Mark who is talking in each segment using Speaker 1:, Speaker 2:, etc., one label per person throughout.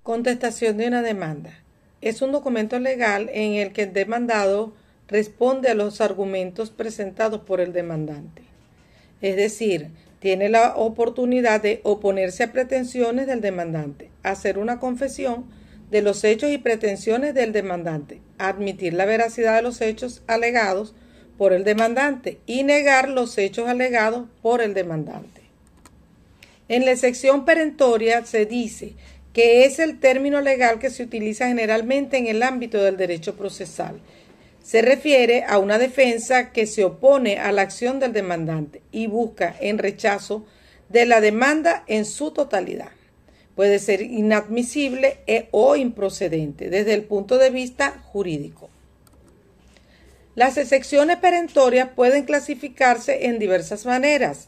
Speaker 1: Contestación de una demanda. Es un documento legal en el que el demandado responde a los argumentos presentados por el demandante. Es decir, tiene la oportunidad de oponerse a pretensiones del demandante, hacer una confesión de los hechos y pretensiones del demandante, admitir la veracidad de los hechos alegados por el demandante y negar los hechos alegados por el demandante. En la sección perentoria se dice que es el término legal que se utiliza generalmente en el ámbito del derecho procesal. Se refiere a una defensa que se opone a la acción del demandante y busca en rechazo de la demanda en su totalidad. Puede ser inadmisible o improcedente desde el punto de vista jurídico. Las excepciones perentorias pueden clasificarse en diversas maneras.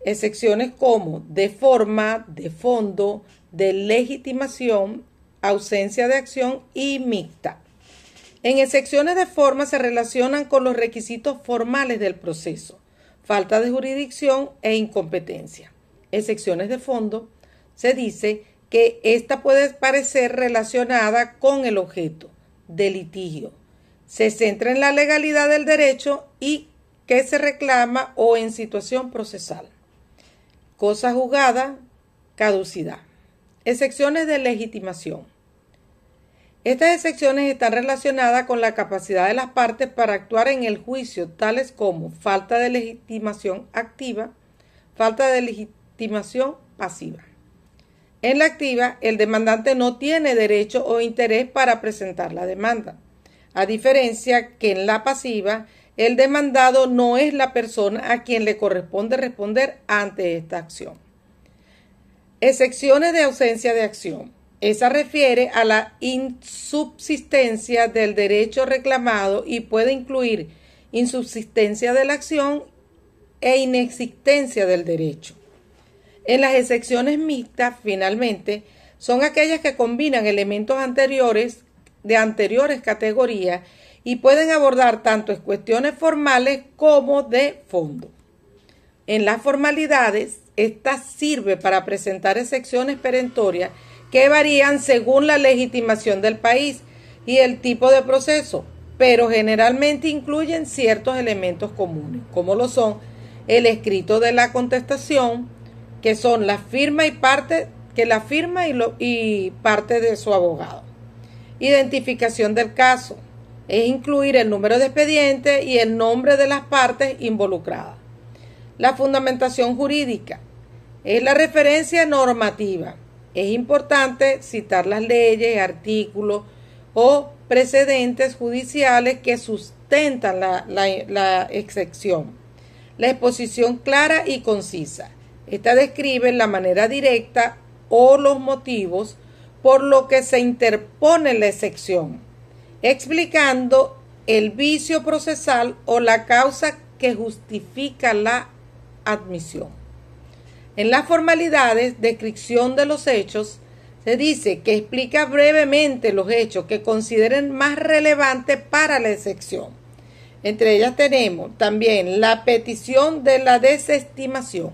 Speaker 1: Excepciones como de forma, de fondo, de legitimación, ausencia de acción y mixta. En excepciones de forma se relacionan con los requisitos formales del proceso, falta de jurisdicción e incompetencia. Excepciones de fondo se dice que esta puede parecer relacionada con el objeto de litigio. Se centra en la legalidad del derecho y que se reclama o en situación procesal. Cosa juzgada, caducidad. Excepciones de legitimación. Estas excepciones están relacionadas con la capacidad de las partes para actuar en el juicio, tales como falta de legitimación activa, falta de legitimación pasiva. En la activa, el demandante no tiene derecho o interés para presentar la demanda, a diferencia que en la pasiva, el demandado no es la persona a quien le corresponde responder ante esta acción. Excepciones de ausencia de acción. Esa refiere a la insubsistencia del derecho reclamado y puede incluir insubsistencia de la acción e inexistencia del derecho. En las excepciones mixtas, finalmente, son aquellas que combinan elementos anteriores de anteriores categorías y pueden abordar tanto cuestiones formales como de fondo. En las formalidades, esta sirve para presentar excepciones perentorias que varían según la legitimación del país y el tipo de proceso, pero generalmente incluyen ciertos elementos comunes, como lo son el escrito de la contestación, que son la firma y parte de su abogado. Identificación del caso es incluir el número de expediente y el nombre de las partes involucradas. La fundamentación jurídica es la referencia normativa. Es importante citar las leyes, artículos o precedentes judiciales que sustentan la excepción. La exposición clara y concisa. Esta describe la manera directa o los motivos por lo que se interpone la excepción, explicando el vicio procesal o la causa que justifica la admisión. En las formalidades, descripción de los hechos, se dice que explica brevemente los hechos que consideren más relevantes para la excepción. Entre ellas tenemos también la petición de la desestimación,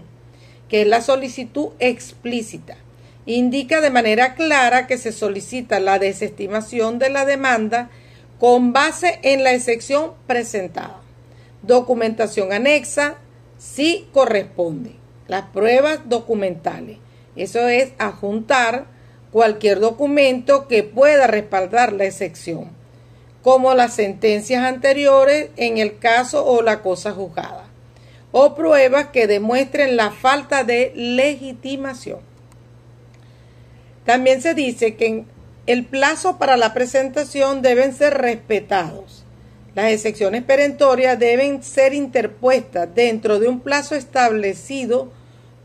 Speaker 1: que es la solicitud explícita. Indica de manera clara que se solicita la desestimación de la demanda con base en la excepción presentada. Documentación anexa, si corresponde. Las pruebas documentales. Eso es adjuntar cualquier documento que pueda respaldar la excepción, como las sentencias anteriores en el caso o la cosa juzgada, o pruebas que demuestren la falta de legitimación. También se dice que el plazo para la presentación deben ser respetados. Las excepciones perentorias deben ser interpuestas dentro de un plazo establecido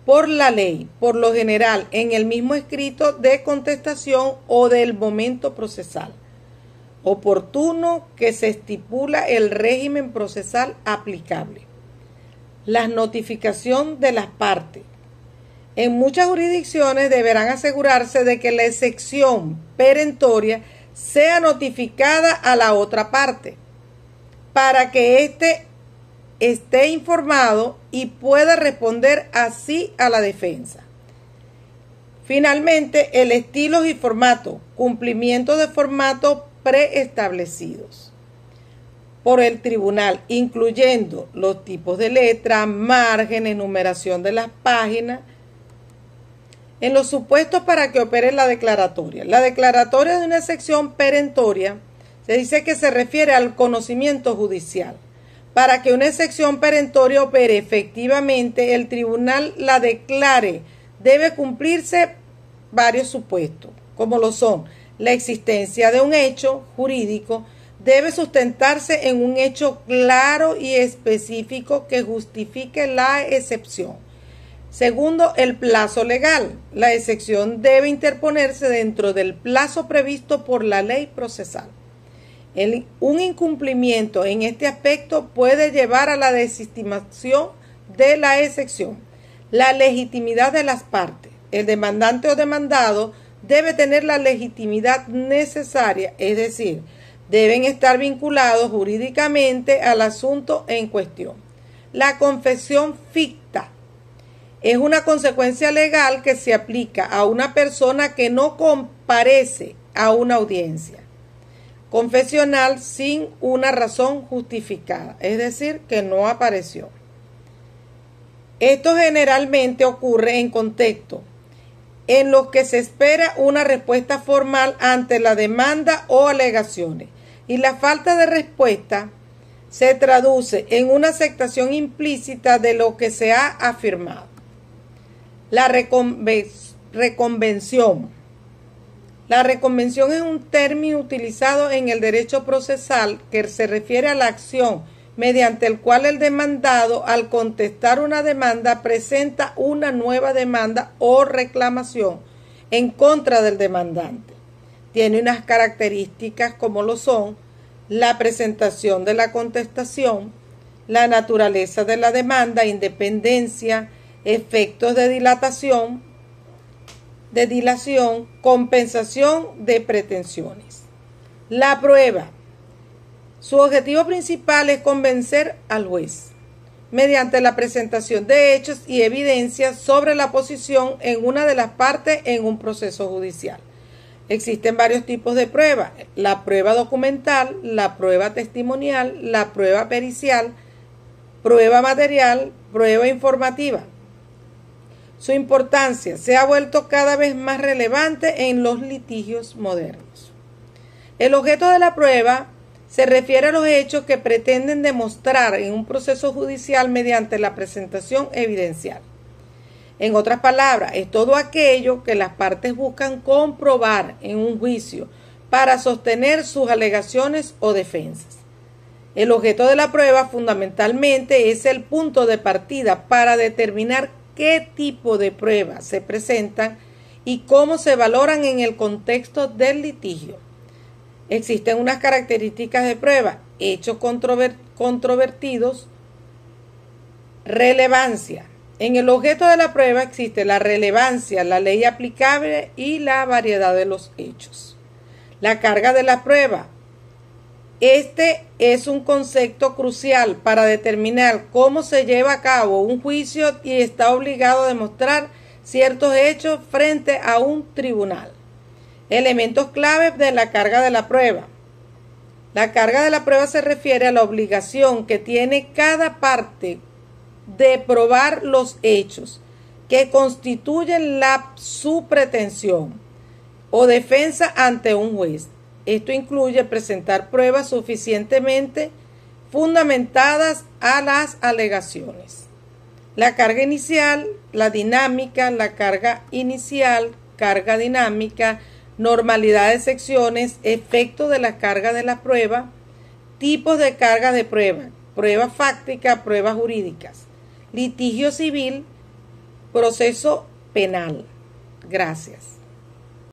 Speaker 1: por la ley, por lo general en el mismo escrito de contestación o del momento procesal oportuno que se estipula el régimen procesal aplicable. La notificación de las partes. En muchas jurisdicciones deberán asegurarse de que la excepción perentoria sea notificada a la otra parte para que éste esté informado y pueda responder así a la defensa. Finalmente, el estilo y formato, cumplimiento de formatos preestablecidos por el tribunal, incluyendo los tipos de letra, márgenes, numeración de las páginas. En los supuestos para que opere la declaratoria. La declaratoria de una sección perentoria se dice que se refiere al conocimiento judicial. Para que una sección perentoria opere efectivamente, el tribunal la declare. Debe cumplirse varios supuestos, como lo son la existencia de un hecho jurídico, debe sustentarse en un hecho claro y específico que justifique la excepción. Segundo, el plazo legal. La excepción debe interponerse dentro del plazo previsto por la ley procesal. Un incumplimiento en este aspecto puede llevar a la desestimación de la excepción. La legitimidad de las partes. El demandante o demandado debe tener la legitimidad necesaria, es decir, deben estar vinculados jurídicamente al asunto en cuestión. La confesión ficta es una consecuencia legal que se aplica a una persona que no comparece a una audiencia confesional sin una razón justificada, es decir, que no apareció. Esto generalmente ocurre en contextos en los que se espera una respuesta formal ante la demanda o alegaciones, y la falta de respuesta se traduce en una aceptación implícita de lo que se ha afirmado. La reconvención. La reconvención es un término utilizado en el derecho procesal que se refiere a la acción mediante el cual el demandado, al contestar una demanda, presenta una nueva demanda o reclamación en contra del demandante. Tiene unas características como lo son la presentación de la contestación, la naturaleza de la demanda, independencia, efectos de dilación, compensación de pretensiones. La prueba. Su objetivo principal es convencer al juez, mediante la presentación de hechos y evidencias sobre la posición en una de las partes en un proceso judicial. Existen varios tipos de prueba: la prueba documental, la prueba testimonial, la prueba pericial, prueba material, prueba informativa. Su importancia se ha vuelto cada vez más relevante en los litigios modernos. El objeto de la prueba se refiere a los hechos que pretenden demostrar en un proceso judicial mediante la presentación evidencial. En otras palabras, es todo aquello que las partes buscan comprobar en un juicio para sostener sus alegaciones o defensas. El objeto de la prueba fundamentalmente es el punto de partida para determinar qué tipo de pruebas se presentan y cómo se valoran en el contexto del litigio. Existen unas características de prueba: hechos controvertidos, relevancia. En el objeto de la prueba existe la relevancia, la ley aplicable y la variedad de los hechos. La carga de la prueba. Este es un concepto crucial para determinar cómo se lleva a cabo un juicio y está obligado a demostrar ciertos hechos frente a un tribunal. Elementos claves de la carga de la prueba. La carga de la prueba se refiere a la obligación que tiene cada parte de probar los hechos que constituyen su pretensión o defensa ante un juez. Esto incluye presentar pruebas suficientemente fundamentadas a las alegaciones. La carga inicial, la dinámica, la carga inicial, carga dinámica, normalidad de secciones, efecto de la carga de la prueba, tipos de carga de prueba, prueba fáctica, pruebas jurídicas, litigio civil, proceso penal. Gracias.